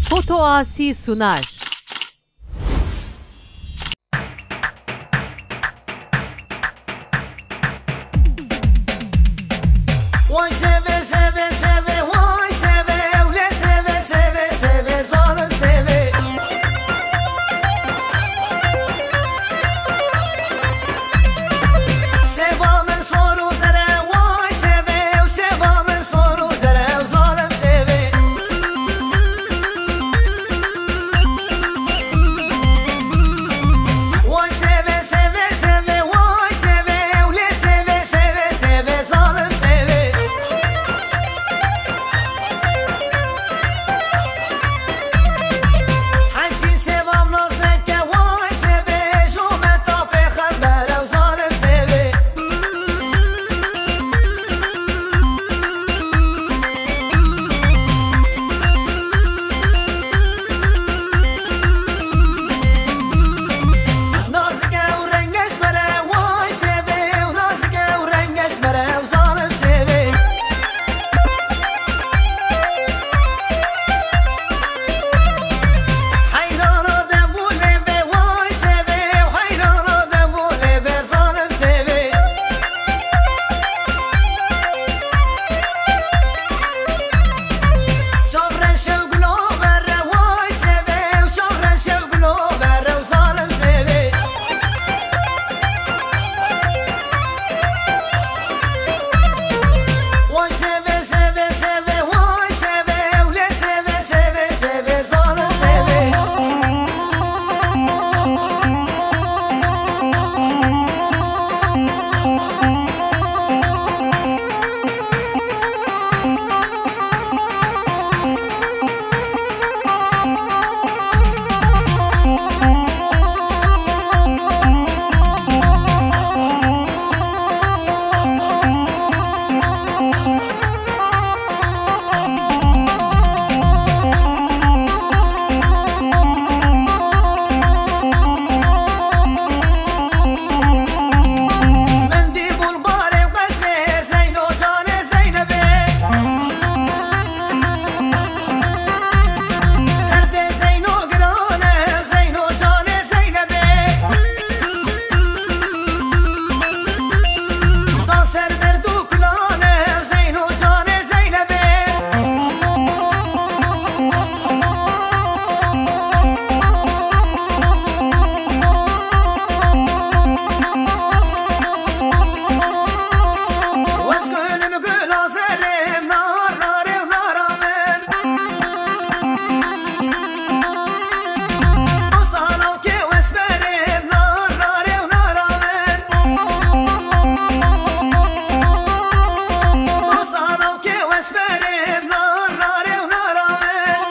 Foto Asi sunar. Vay seve seve seve, vay seve, öyle seve seve seve, zalim seve. Sevamın soru zere, vay seve, sevamın soru zere, zalim seve. Vay seve seve seve, vay seve, öyle seve seve seve, zalim seve. حجي سبام نازك وای سبه شو متا پیغمبر و ظالم سبه نازک و رنگش بره وای سبه و نازک و رنگش بره و ظالم سبه حیران آدم بوله به وای سبه و حیران آدم بوله به ظالم سبه شغرش و گلو بره وای سبه و شغرش و گلو بره و ظالم سبه وای سبه سبه سبه وای سبه و لی سبه سبه سبه ظالم سبه مندی بلبار قصر زین و جان زینبه درد زین و گرانه زین و جان زینبه تا سر درد و کلانه زین و جان زینبه وز گلم گل آزرم نار ناره و نارامن استانم که وز برم نار ناره و نارامن استانم که وز برم نار ناره و نارامن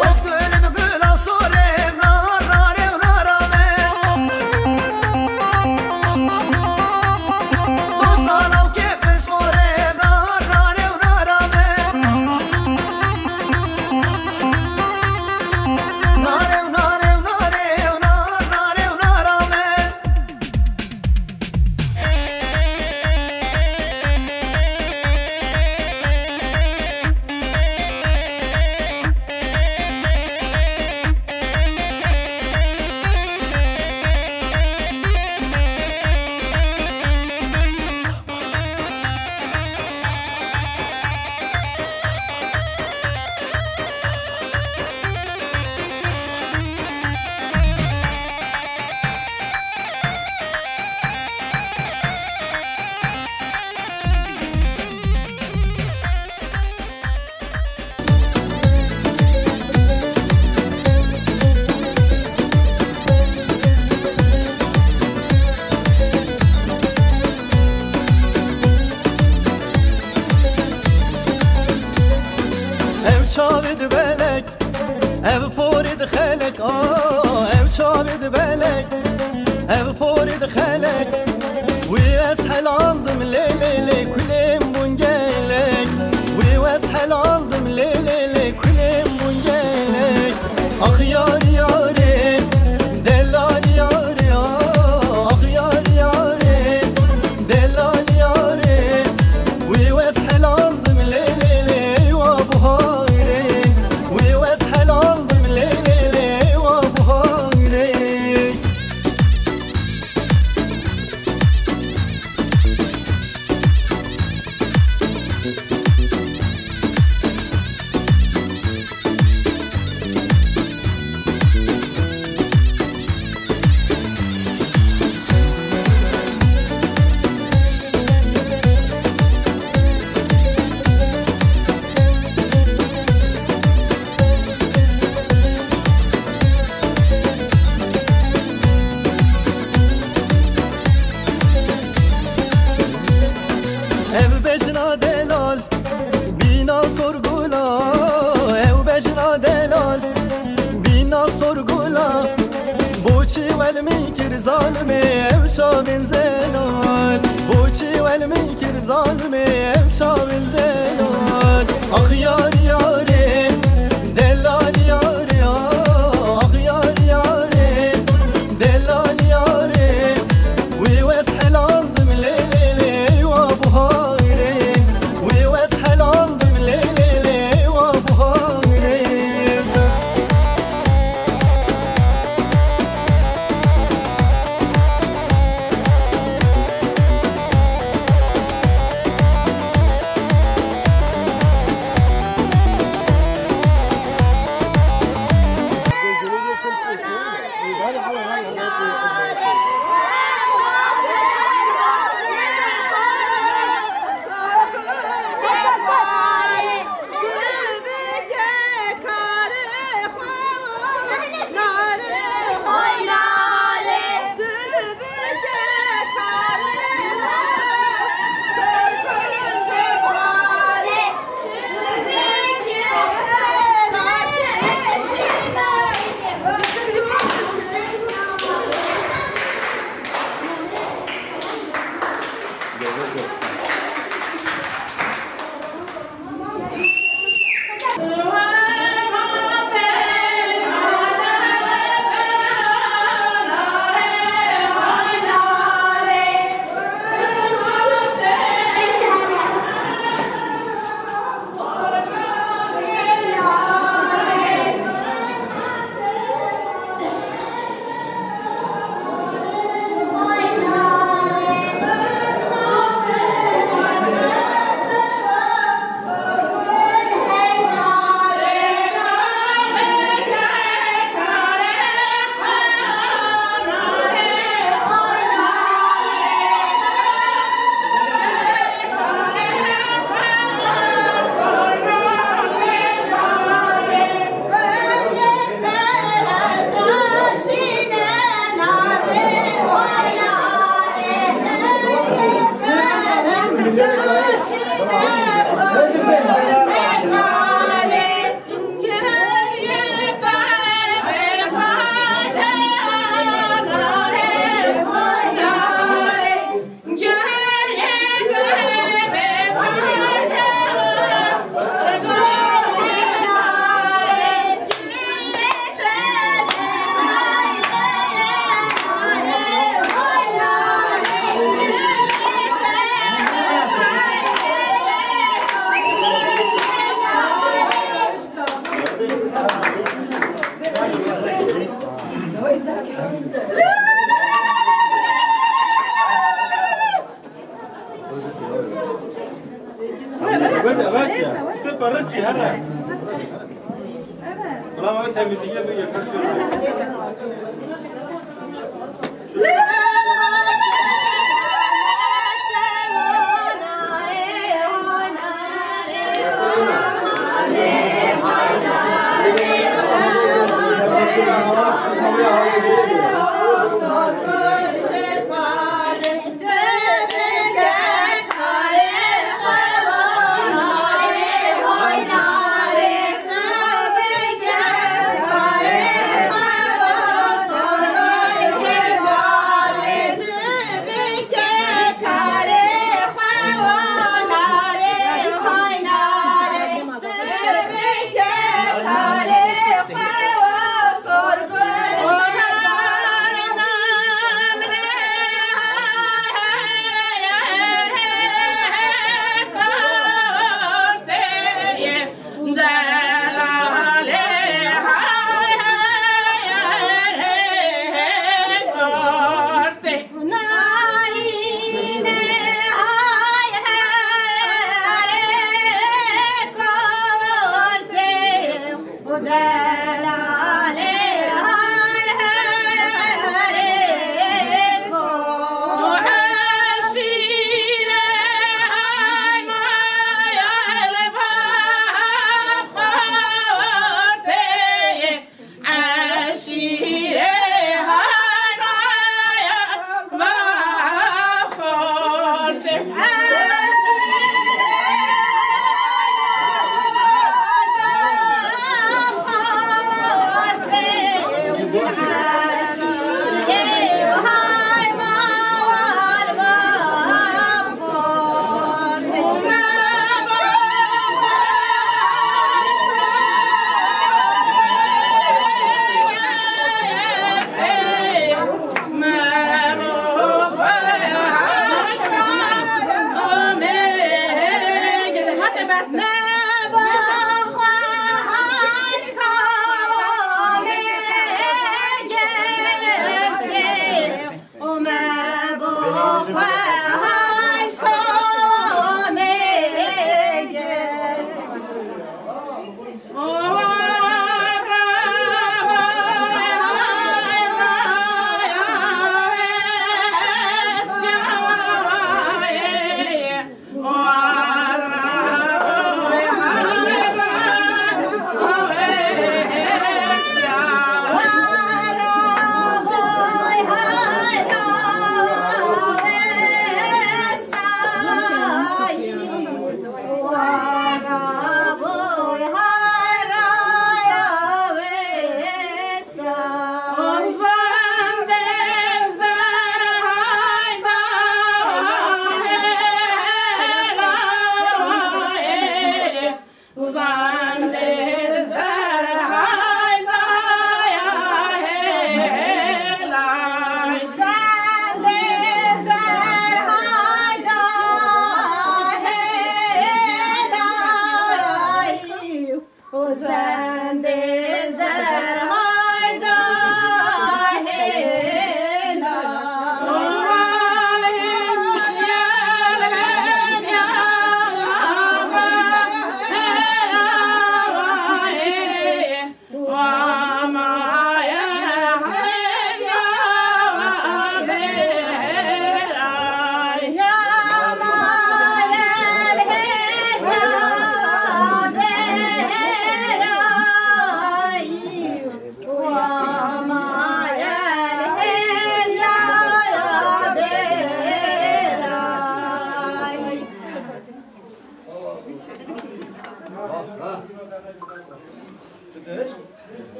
وز گلم گل آزرم نار ناره و نارامن دوستانم که بسپرم نار ناره و نارامن ناره و ناره و ناره و نار ناره و نارامن ev çavid belek ev porid xelek ev çavid belek ev porid xelek ويسهل عندم ليلي لي كلم بنجيلك ويسهل عندم ليلي لي كلم بنجيلك اخ ياري ياري دلال ياري اخ ياري ياري دلال ياري ويسهل عندم ليلي لي بجنا دلال بینا سرگولا او بجنا دلال بینا سرگولا بوچی والمی کر ظالمه او شاوین زلال بوچی والمی کر ظالمه او شاوین زلال آخ یار یاره دلال یاره آخ یار یاره دلال یاره وی وسحل عندم لیلی وابو هایرین وی وسحل عندم لیلی وابو هایرین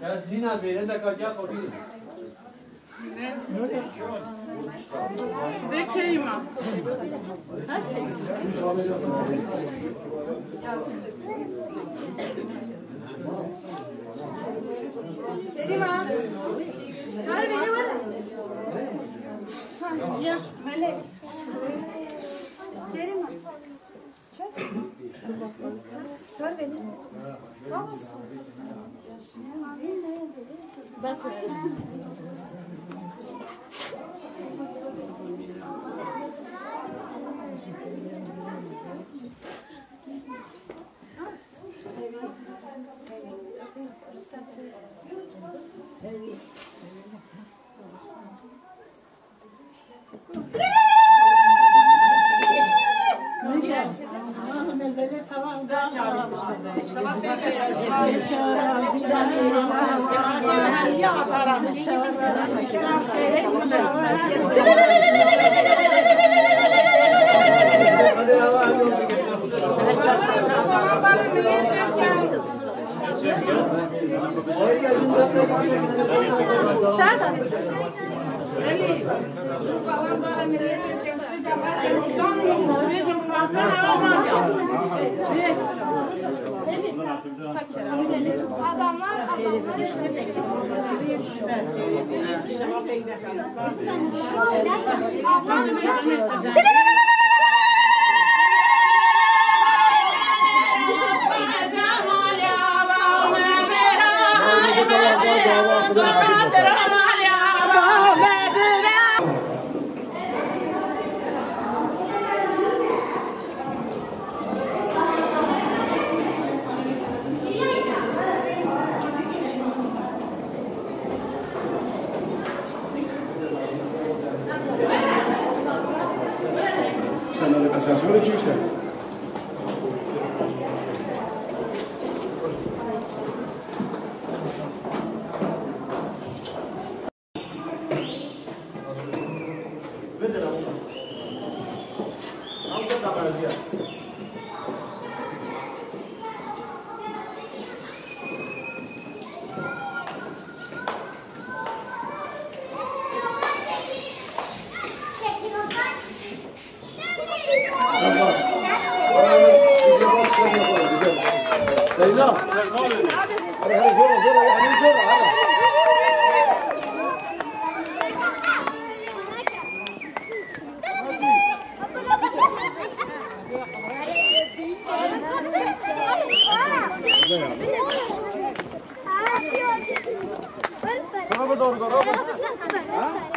Caslina verenda kaja kobi. De kelima. Kelima. Var mı ne var? Ya Melek. Kelima. Ver beni. Ben koyarım. Asansöre çıksa. Leyla. Hadi hadi zora yani zora hadi. Bravo doğru bravo. Ha?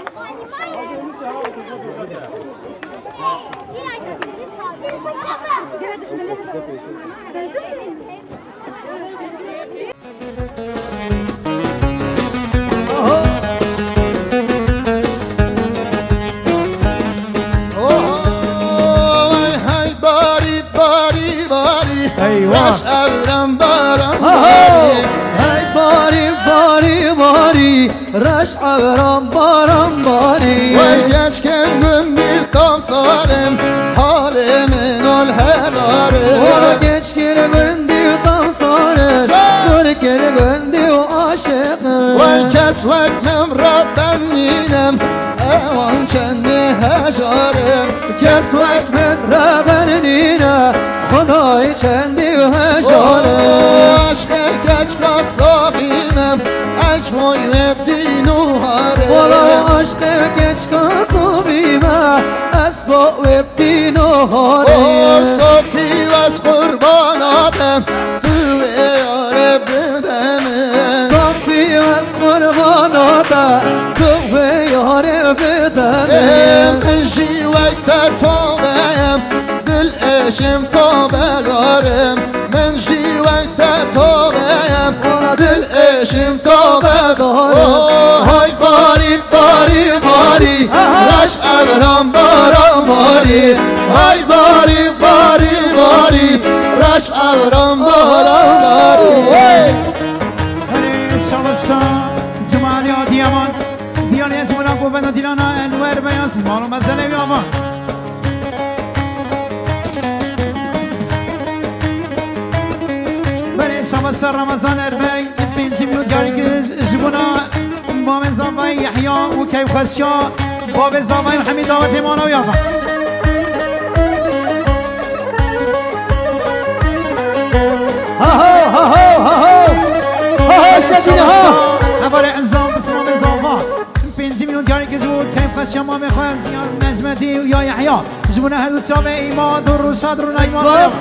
راش ابرم بارم باری هی باری باری باری راش ابرم بارم باری وای geç kendim bir tam sarım halimin ol helalım Ola geç gelin diyor tam sarı Dur gelin diyor aşıkım Vay kesvekmem Rabbem ninem evan kendi heşarım Kesvekmet Rabbenine Huday kendi heşarım Aşkı geç kasabinem Eşvoy ettin uharım Ola aşkı geç kasabime Esbo ettin uharım Sofi vas kurbanatım Tüve yâre bedemim Sofi vas kurbanata Tüve yâre bedemim Jivekte tobeyim Dil eşim tobegarım Men jivekte tobeyim Dil eşim tobegarım Hay bari bari bari Raş evram baram bari Hay bari bari bari Raş evram baram bari شامسا جمالیا دیامان دیانی از مرا قوت دیلانا انور بیاس مالو مزله بیامان سامسا رمضان اربعی پنجی میلیون کاری که زبونا باب زاوای یحیی و کیف خشیا باب زاوای حمید آوت مانا و یافا حوال انزام بسرام زاوا پنجی میلیون کاری که زبون کیف خشیا ما میخوایم زیاد نجمتی و یا یحیی زبونا هلو تابع ایمان در رو صدر و نجمان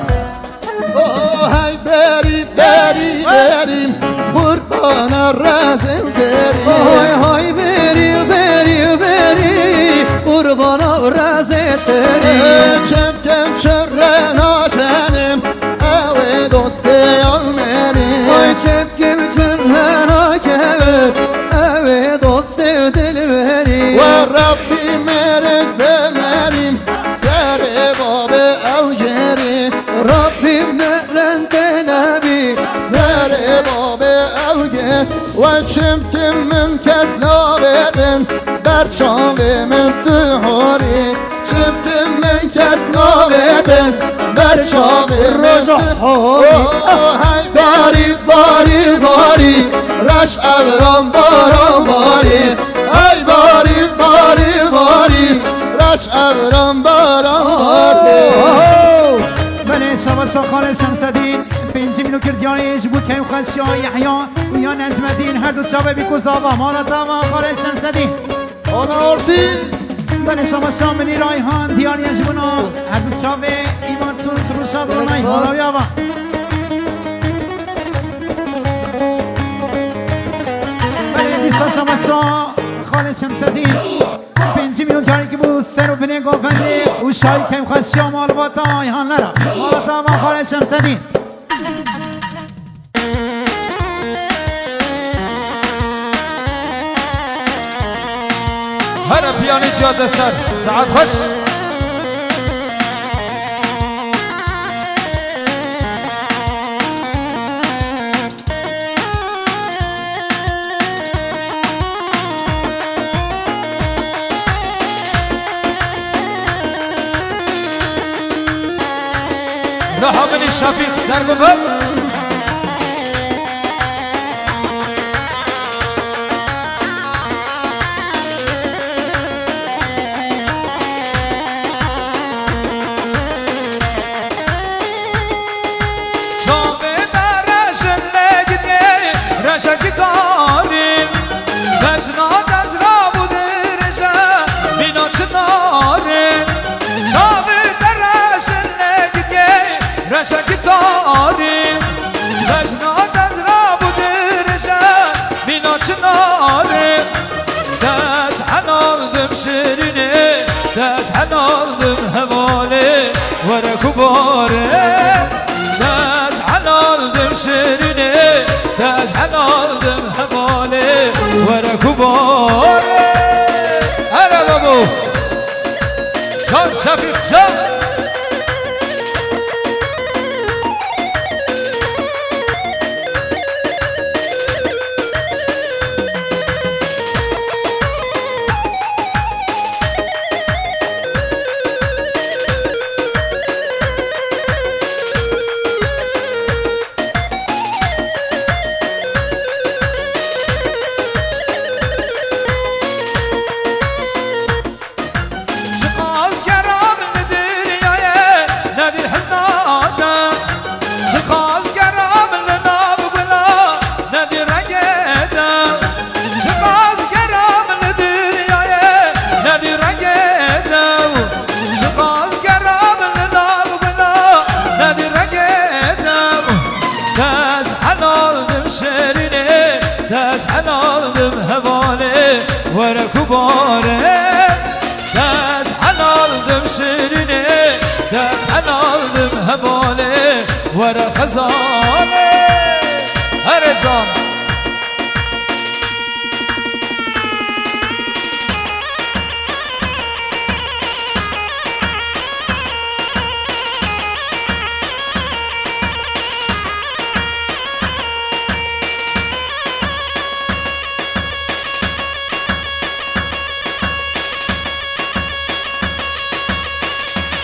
های بریم بریم بریم قربان رزم بریم های بریم بریم بریم قربان رزم بریم چم کم شر ناشنیم او دوست یالمنیم چم کم شر ناشنیم او دوست دل بریم و ربی مرگ بمریم سر باب او جریم ربی مرن بنبی سر باب اوگه و چمکم من کس نابدن بر چاوه من تو هاری چمکم من کس نابدن بر چاوه من تو هاری باری باری باری رش ابرام باران باری ای باری باری باری رش ابرام باران باری بله سامسا خالد شمسدین پنجی میلیون کردیانی جبود کیف خشیا یحیی و یا نجمدین هر دو چاوه بیکو زاوا مالا تاما خالد شمسدین آنا ارتی بله سامسا منی رایحان دیانی جبونا هر دو چاوه ایمان تونس رو صدر و نای مالا و یاوا بله بیستا سامسا خالد شمسدین پنجی میلیون کاری که بود سر و بینه گفنده و شایی کم خواست یا مال باتا ایهان نرا مالتا ما خالد شمسدین هر پیانی جاده سر ساعت خوش نحامل الشفيق سرقبل شوفي درش اللي رشك داري بجنا تزرع ودرجة بينا چناري شوفي درش رشك داري بجنا تزرع ودرجة بينا چناري داز حنالدم شريني داز حنالدم هوالي ورا كباري داز حنالدم شريني داز حنالدم هوالي ورا كباري هلا بابو شان شفيق شان ورا كباري داز حنالدم شيريني داز حنالدم هبالي ورا خزاني هرجان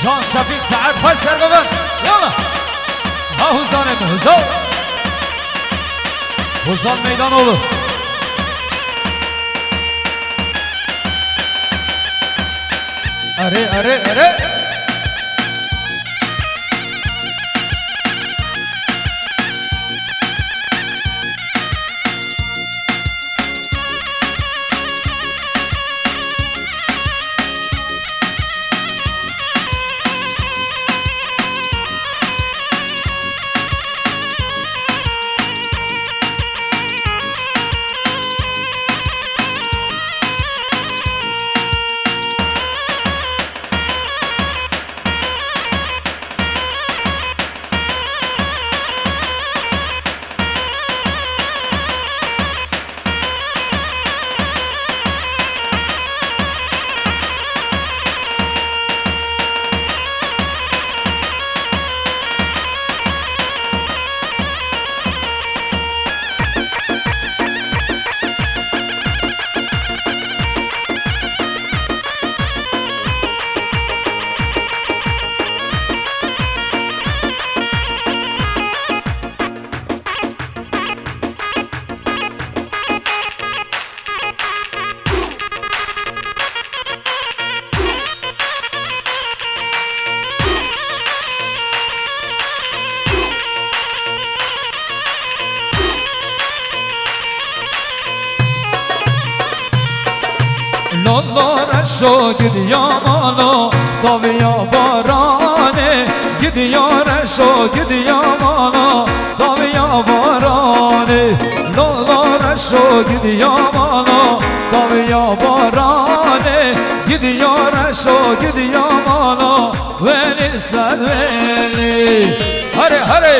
جان شفيق سعد خوش سرقبن يلا ها هو زانم هزو وصل ميدان olur. Are are are. شو gidiyor mano tabiya barane gidiyor şo gidiyor mano tabiya barane lolar şo gidiyor mano tabiya barane gidiyor şo gidiyor mano veli sad veli hare hare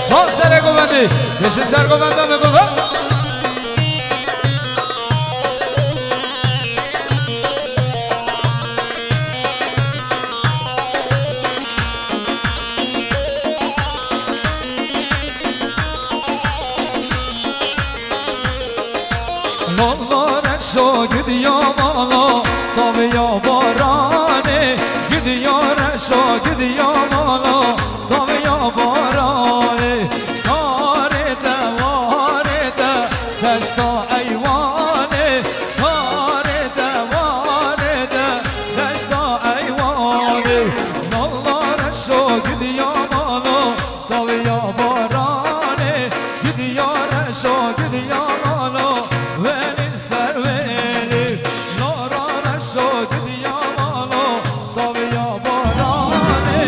son sere govendi deşi ser govenda me govend شو gidiyor mano tabiya barane gidiyor şo gidiyor mano tabiya barane karete varete teşta eyvane karete varete teşta eyvane nallar şo gidiyor mano tabiya barane gidiyor şo gidiyor mano veli serveli Norana şo gidiyor mano tabiya barane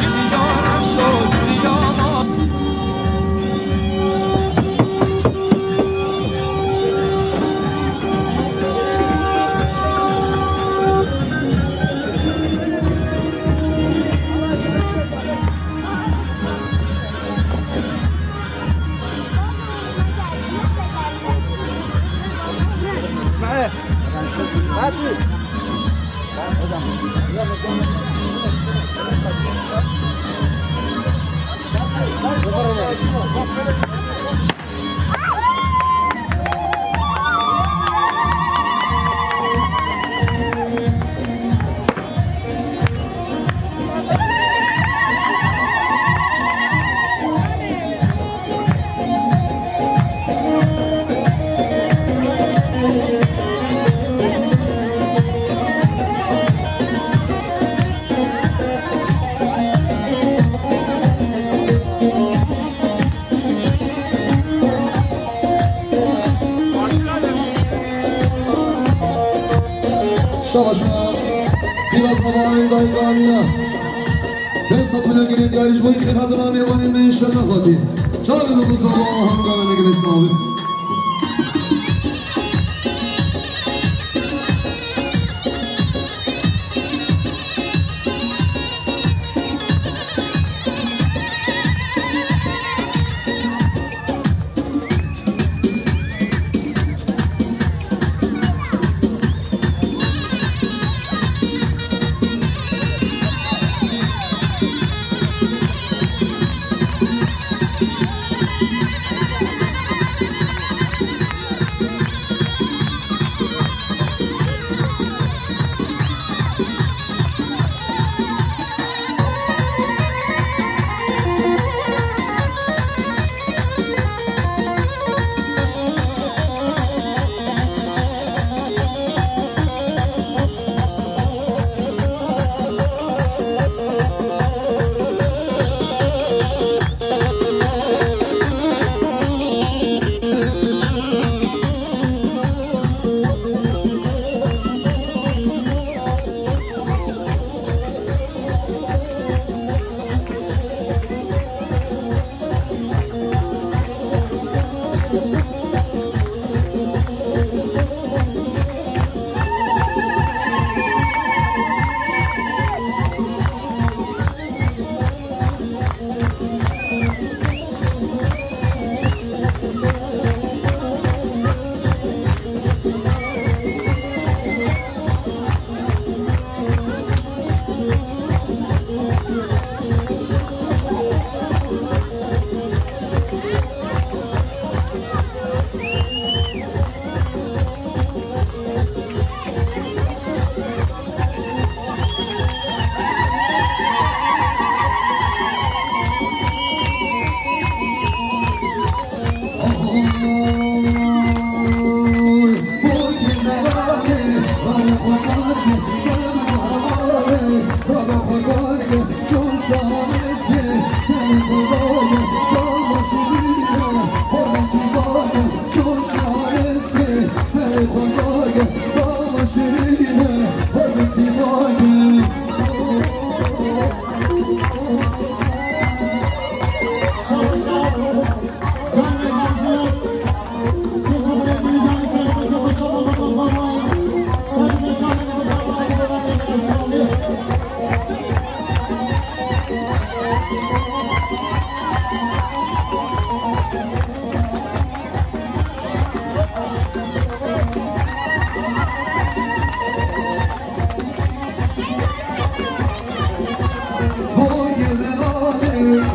gidiyor şo gidiyor mano Şavaşına biraz zamanı daykaniye ben satmına girip yarış boyu kırhadıma mevanin men şerna fatih çağırın bu sabah hamdana gibi sahibi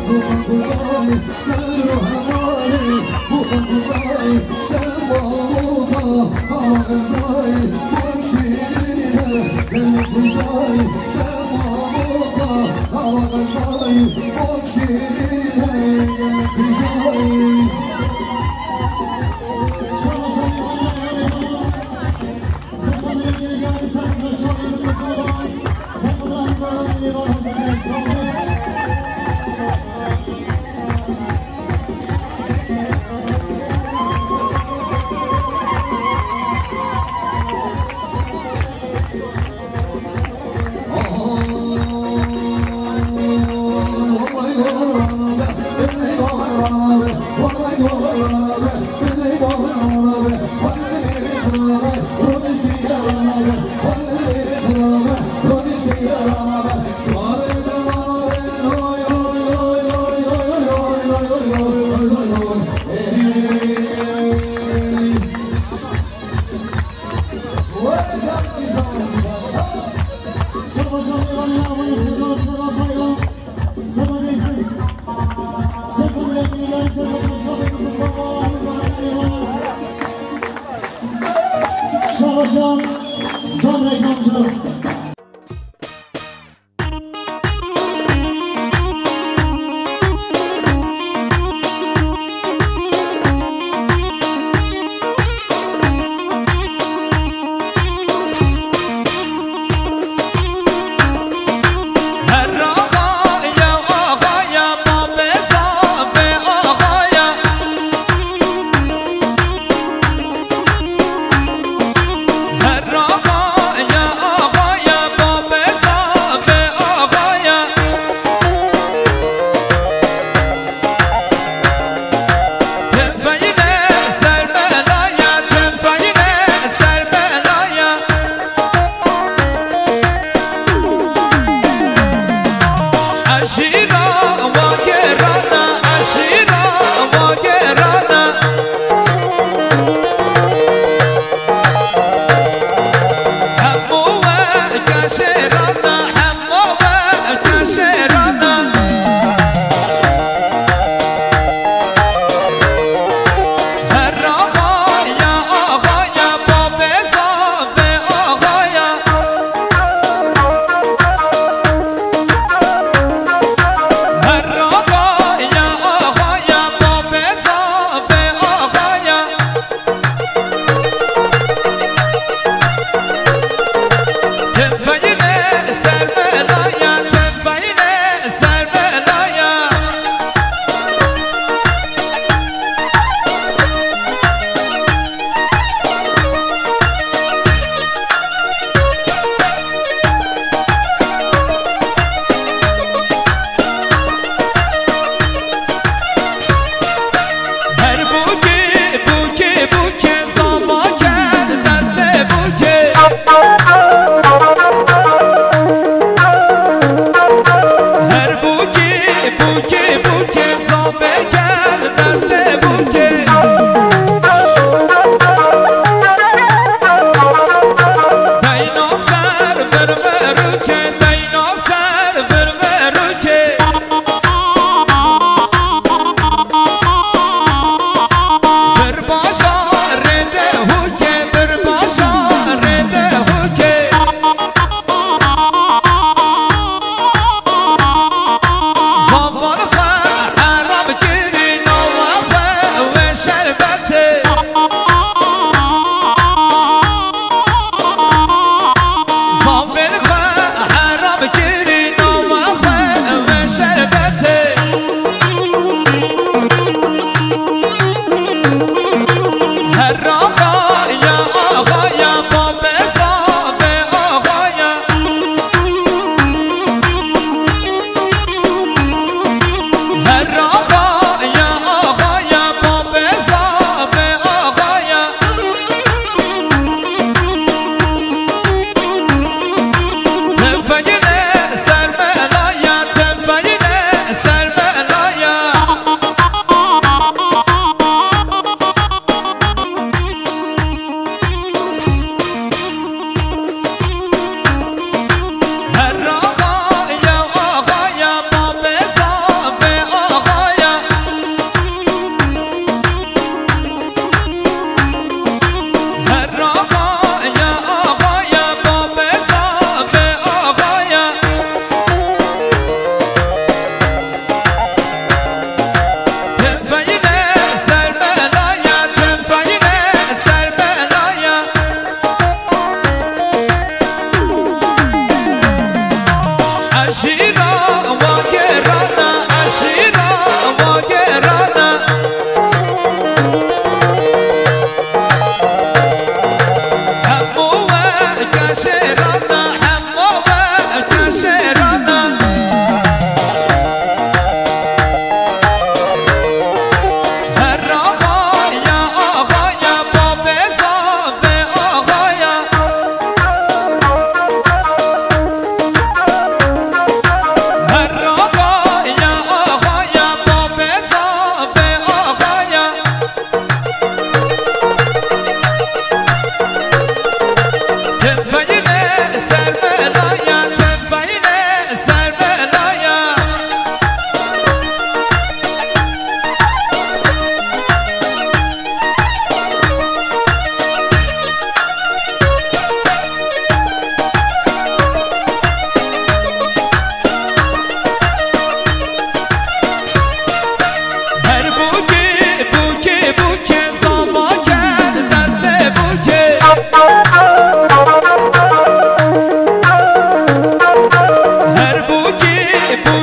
بوقندای سر و همانی بوقندای شماوتا آغزای بکشیرینه دل کجای شماوتا آغزای بکشیرینه دل کجای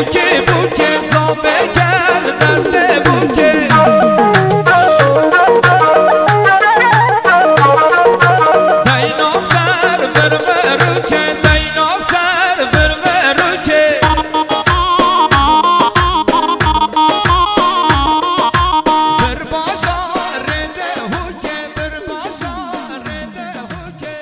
بوکی بوکی زابه کرد دست بوکی دینا سر برورو که دینا سر برورو که بر باشا رده هوکه بر باشا رده هوکه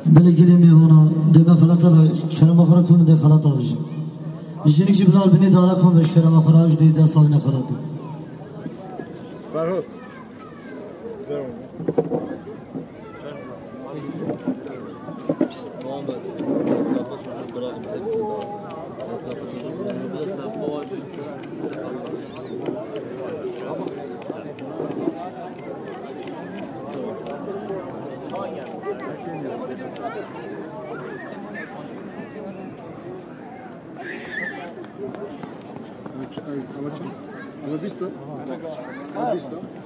بله گلی میوانا دم خلاطه کرم آخر کن ده خلاطه بشه ایشونی که بلال بینی داره کن بش کرم آخر هاش دی دست آوی نخلاطه فرهاد L'ho visto? L'ho visto? L'hai visto?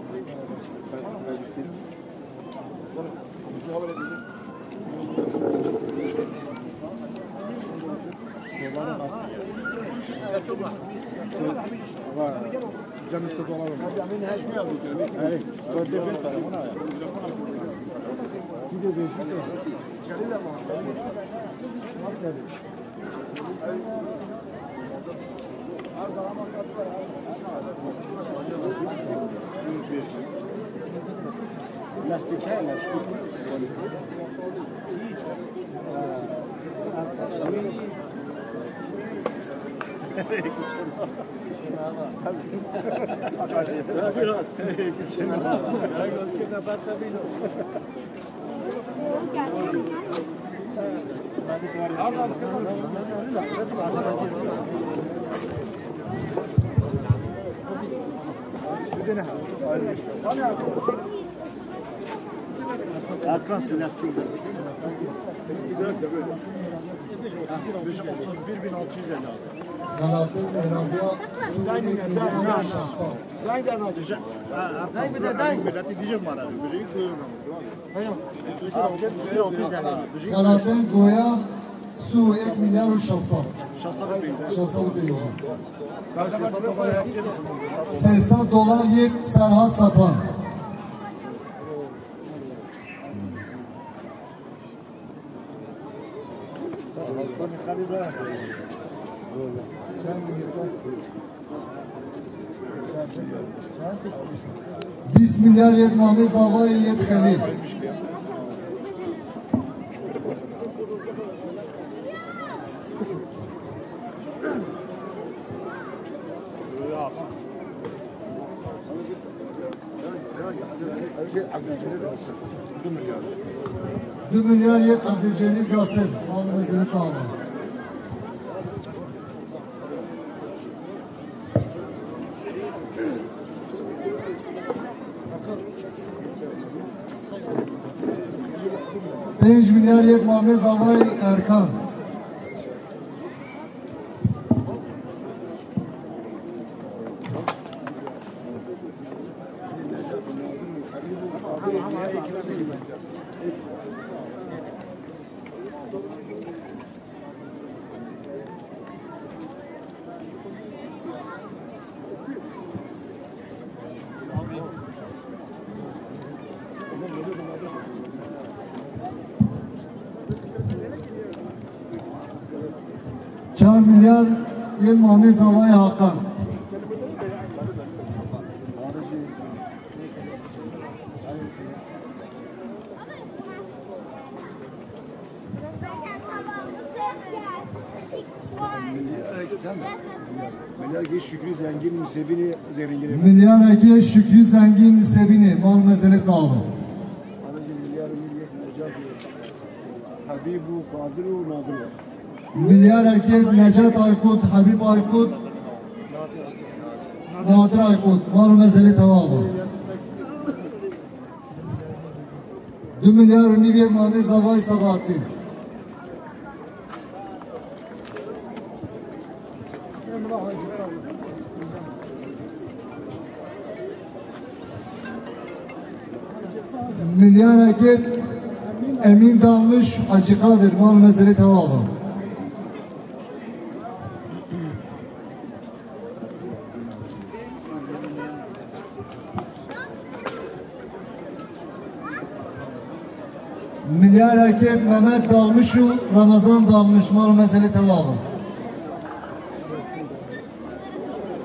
già mi sto trovando. Abbiamo in hash mi guarda bene fare una. Ti devi lastik है Aslan lastik. 1650. Zalatın Erabia Daydan alacağım. Diyeceğim bana. Zalatın Goya su 1 milyar و 600 $300 یک سرحد سپان $20 milyar یک مامیز آقای یک خلیل $2 milyar یک عبدالجلیل قاسم مال وزارت آمد $5 milyar یک مامیز آقای ارکان $4 milyar یک مامیز آقای حقان milyar اگه شکری زنگین سبینه مال مزل داغ milyar اگه نجات آیکود حبیب آیکود نادر آیکود مال مزل تواغ 2 milyar و یک مامیز آقای سباتی milyar اگه امین دانmış Hacı Kadir mal mezeli tevabı milyar erkek Mehmet dalmış u Ramazan dalmış mal mezeli tevabı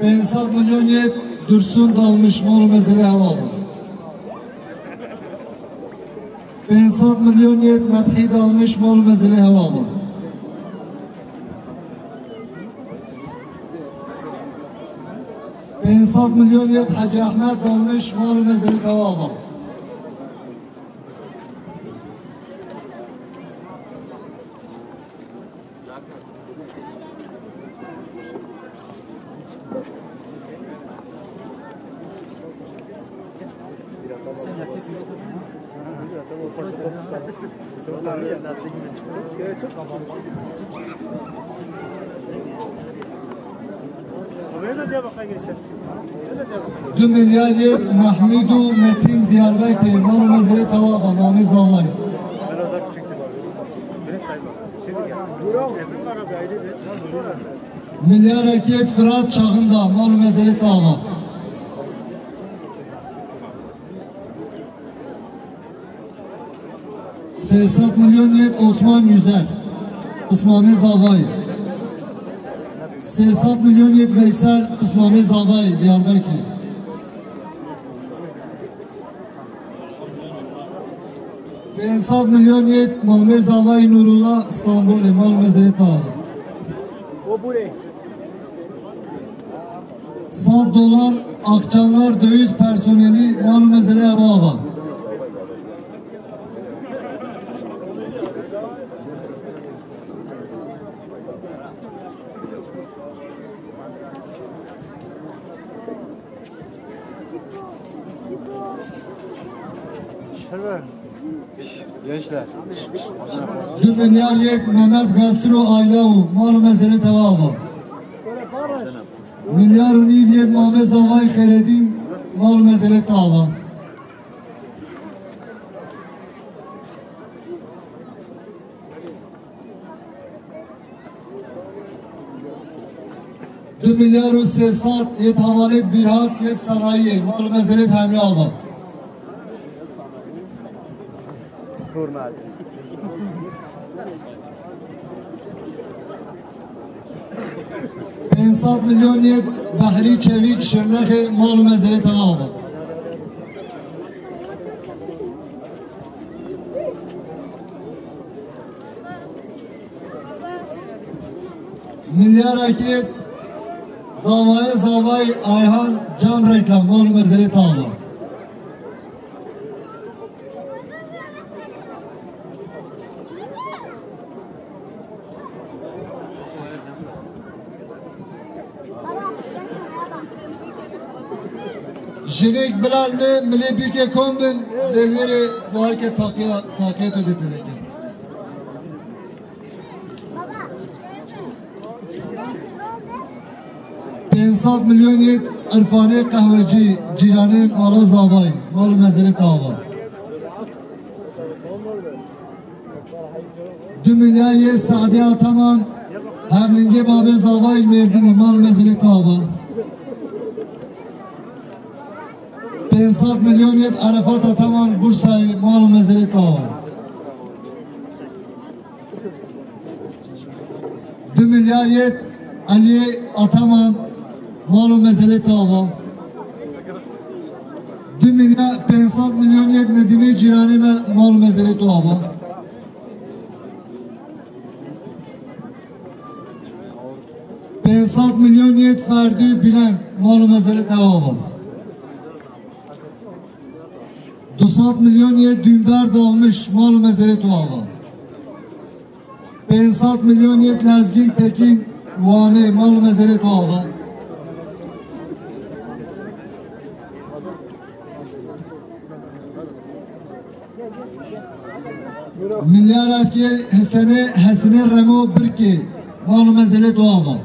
500 milyon yet Dursun dalmış mal mezeli tevabı 500 milyon yet Medhi dalmış mal mezeli tevabı 500 milyon yet Hacı Ahmet dalmış mal mezeli tevabı 2 milyar yer Mahmudu Metin Diyarbakır Malı Mezeli Tavaba Mami Zavay milyar eket Fırat Çağında Malı Mezeli Tavaba 60 milyon yet Osman Yüzer Kısmami Zavay 60 milyon yet Veysel Kısmami Zavay Diyarbakır 50 milyon yet Mehmet Zavay Nurullah İstanbul Mal Mezeli Tava $100 Akçanlar döviz personeli Mal Mezeli Evava Gençler. 2 milyar yet Mehmet Gastro Aylahu Mal Mezeli Tava milyar univ yet Mehmet Zavay Kheredin Mal Mezeli Tava $2 milyar u 300 yet havalet birhat yet sanayi Mal Mezeli Hamyava $50 milyon yet Bahri Çevik Şırnak'ı Mal Mezeli Tava milyar eket Zavay Ayhan Can Reklam Mal Mezeli Tava Jinek Bilal'ne Milli Büyüke Kombin Delveri Muharke takip edip vekil 500 milyon yet İrfani Kahveci Cirani Mala Zavay Mal Mezeli Tava 2 milyar yet Sadi Ataman Hevlinge Babe Zavay Merdini Mal Mezeli Tava 500 milyon yet Arafat Ataman Bursa'yı Mal Mezeli Tava 2 milyar yet Ali Ataman Mal Mezeli Tava 2 milyar 500 milyon yet Nedimi Cirani Mal Mezeli Tava 500 milyon yet Ferdi Bilen Mal Mezeli Tava 200 milyon yet Dündar Dalmış Mal Mezeli Tava 500 milyon yet Lezgin Tekin Vane Mal Mezeli Tava milyar etki Hesene Remo Birki Mal Mezeli Tava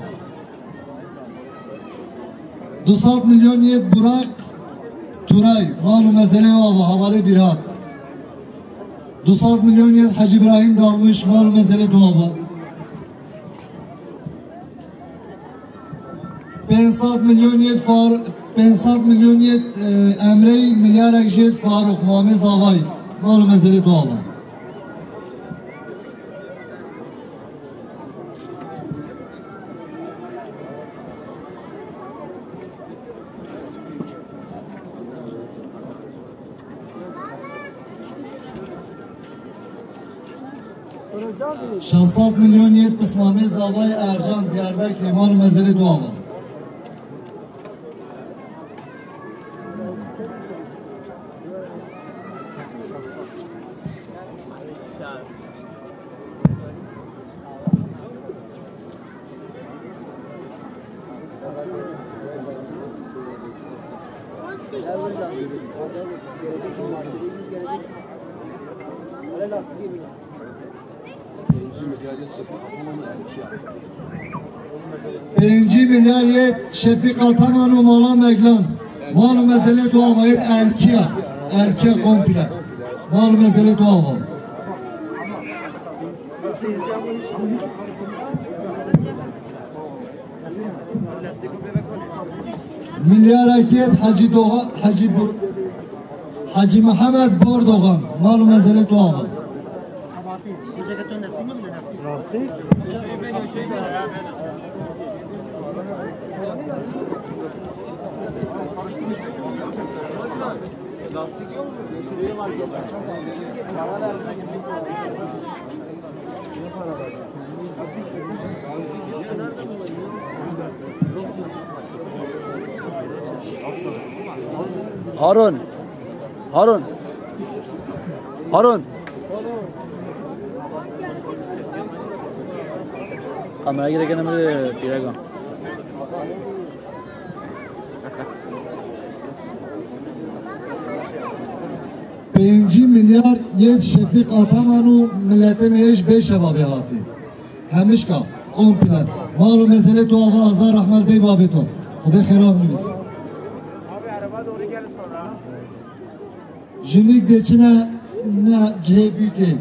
200 milyon yet Burak Turay Mal Mezeli Tava Havale Birhat 200 milyon yet Hacı İbrahim Dalmış Mal Mezeli Tava 500 milyon yet Emre milyar ekjet Faruk Muhammed Zavay Mal Mezeli Tava $60 milyon yet Mehmet Zavay Ercan Diyarbakır Mal Mezeli Tava پنجی میلیارد یه شفیق آتمان و مالا مگلان مال و مزله تو آقایت الکیا کمپله مال و مزله تو آقا میلیارد اکیت حاجی محمد بردوغان مال و مزله تو آقا هارون kamera girerken ömrü Piragon. پنجی میلیارد یه شفیق آتمانو ملت میش به شبابی هاتی همیش که کمپلت مال و مزله تو آقا هزار رحمت دی بابی تو خدا خیرام نویس جنیک دیچنه نه جه بیوکه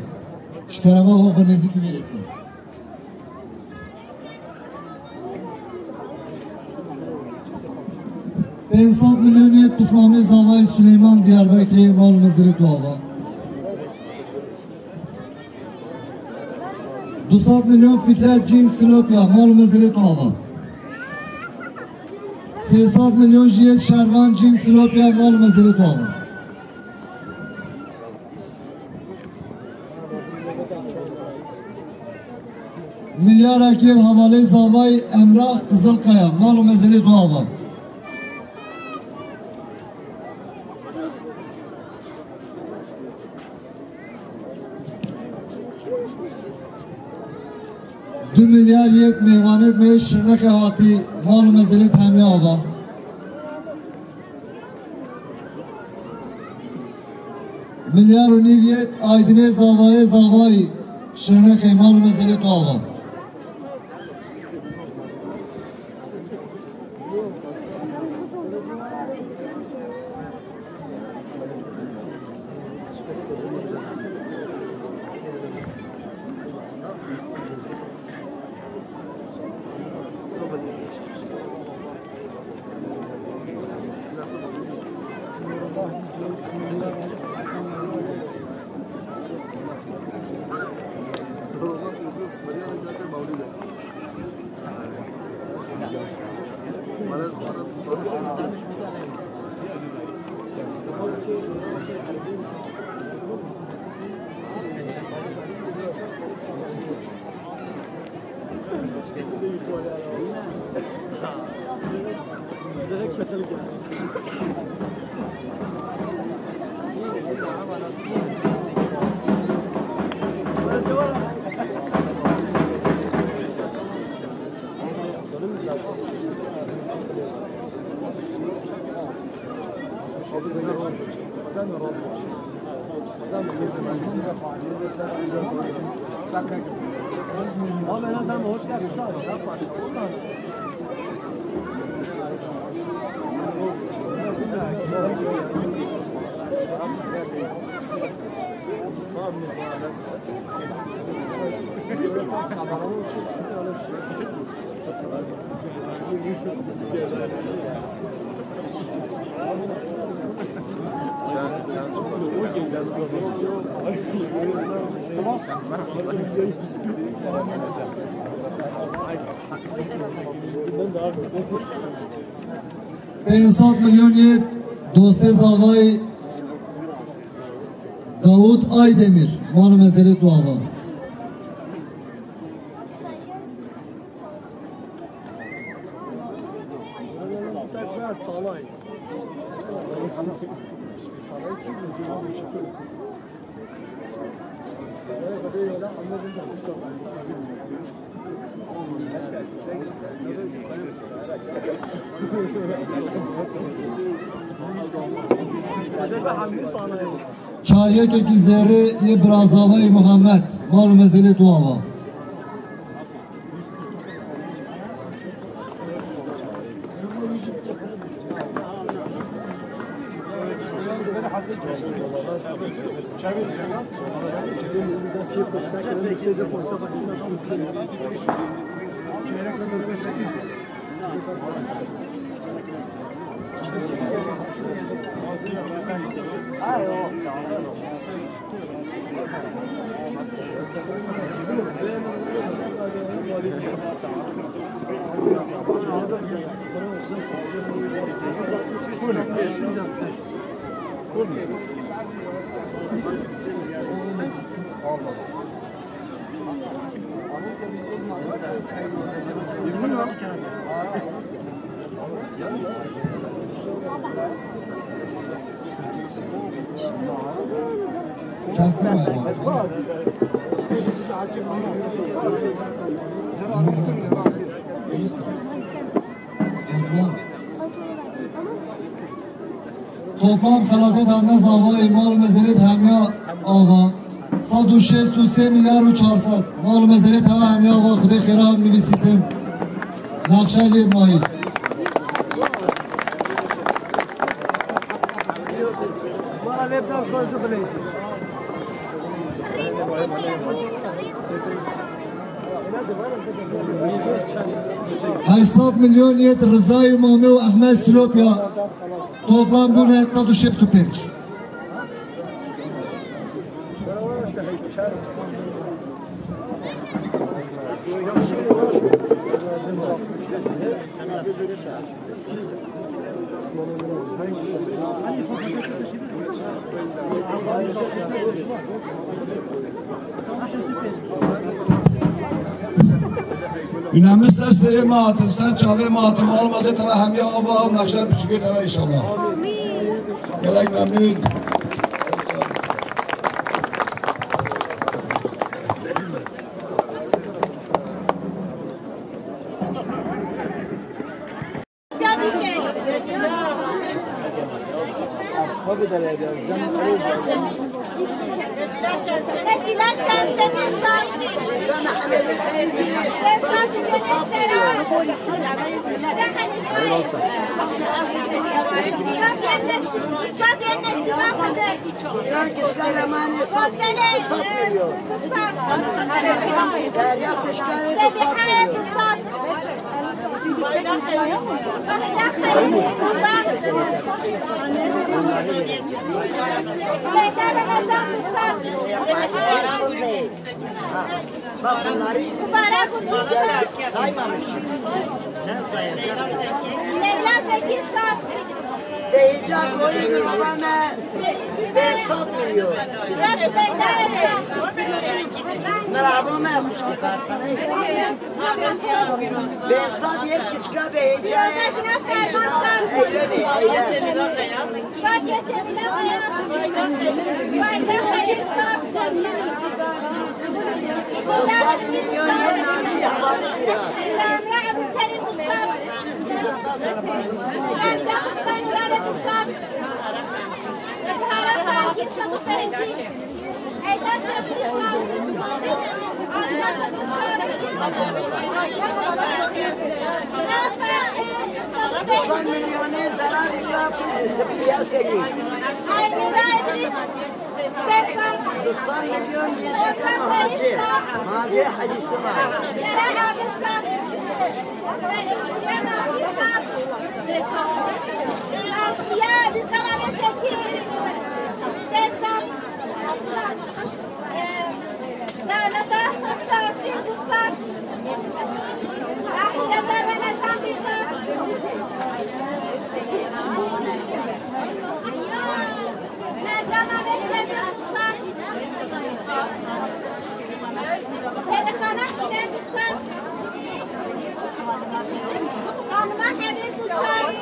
شکرما خواه نزیکی بیرکن 500 میلیونیت پسمامه زاوای سلیمان دیاربکری مال مزل تو آقا 200 میلیون فکرت جین سلوپیا مال مزل تو آقا 300 میلیون جیت شروان جین سلوپیا مال مزل تو آقا میلیارد اکی حواله زاوای امراه قزل قیا مال مزل تو آقا دو میلیارد یک میوانت می شرنخ هاتی مال و مزلت همه آقا میلیارد و نیویت آیدنه زاوای شرنخ مال و مزلت آقا پنسات میلیونیت دوست زاوای داود آیدمیر مال مزل تو آقا چاریه که زهره یه برازاوای محمد مال مزل تو آقا Kestim ayağımı. Toplam خلاقیت انداز آوا مال مزارت همه آوا 163 میلیارد و 400 مال مزارت همه آوا خدا خیره هم نویسیدم نقشه لید مایی هشتصد میلیون یه رضای امامی و احمد سلوپیا toplam bu ne? 165. Ünəmiz sər seri maatın, sər çavə maatın, olmazı təvə həmiyə ava, nakşər küçükü təvə inşallah. Gələk məmnun. Beyca koyu babama destat veriyor. Merhaba ben hoş geldin. Destat yer küçük beyca. Gözüne ferman sarsın. Eyle. Sadece cebine koyamazsın. Bayda hayır satsın. Destat milyon yeniden havalı ya. Samra Abu Kerim Ustad. Ramza Kuşbay Nuralet Ustad. Kara Fargit Sadık Berinci. Eydar Şefik Ustad. Aslan Ustad. Son milyonu zarar yapıyor. Aynura İdris. Sersan. Son milyon yaşayan hacı. Hacı hacısı var. Serhan Ustad. Asya Bizkamane Sekir. Sersan. Lanata Çarşir Ustad. Ahirete Ramazan Ustad. Necama Beşemir Ustad. Telefona Hüseyin Ustad. Kanma Halil Ustad.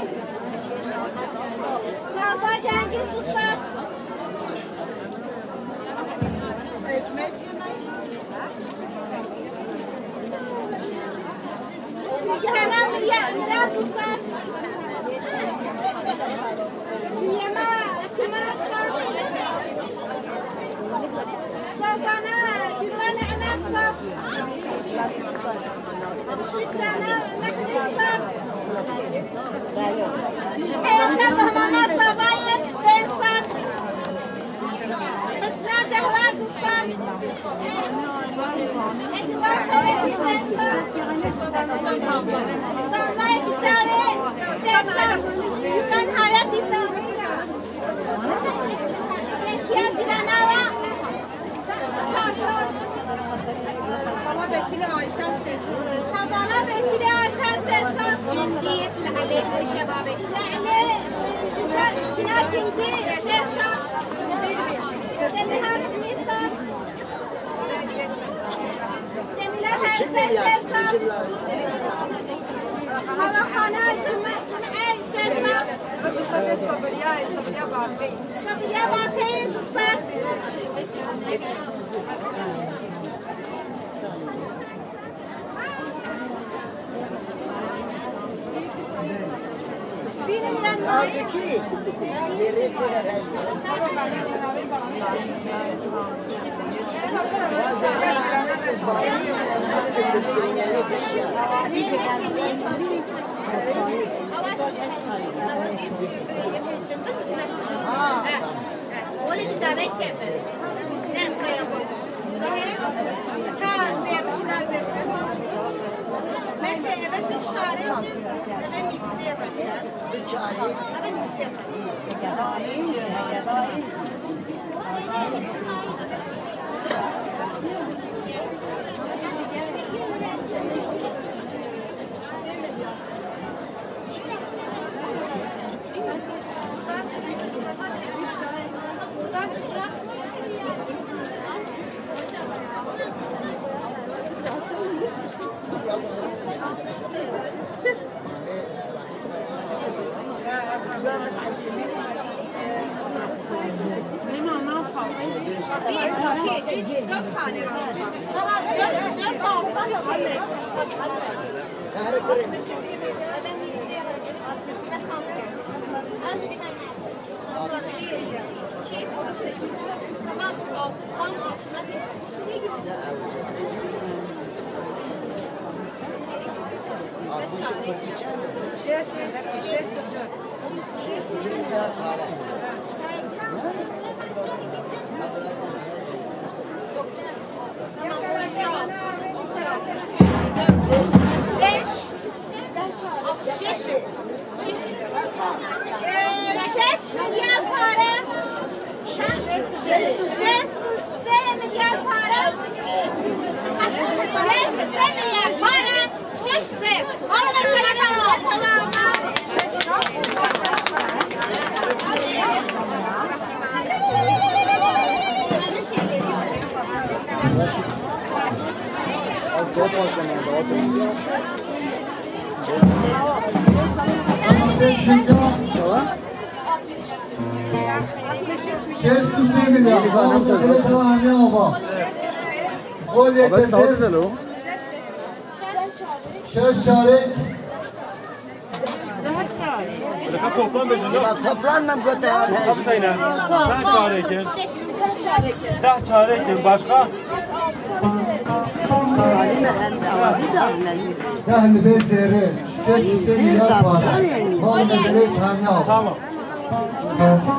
Nazlı Cengiz Ustad. Müjdehanam Mirat Ustad. Yema Sima Ustad. Sazana Gülben Ahmet Ustad. Şükrana Mehmet Ustad. Hayatta Kahraman Savayir Ben Ustad. Toplanmam götür. Çarek başka? Ehli beyt zehri 600 milyar para. Mal mesele tamam. Tamam.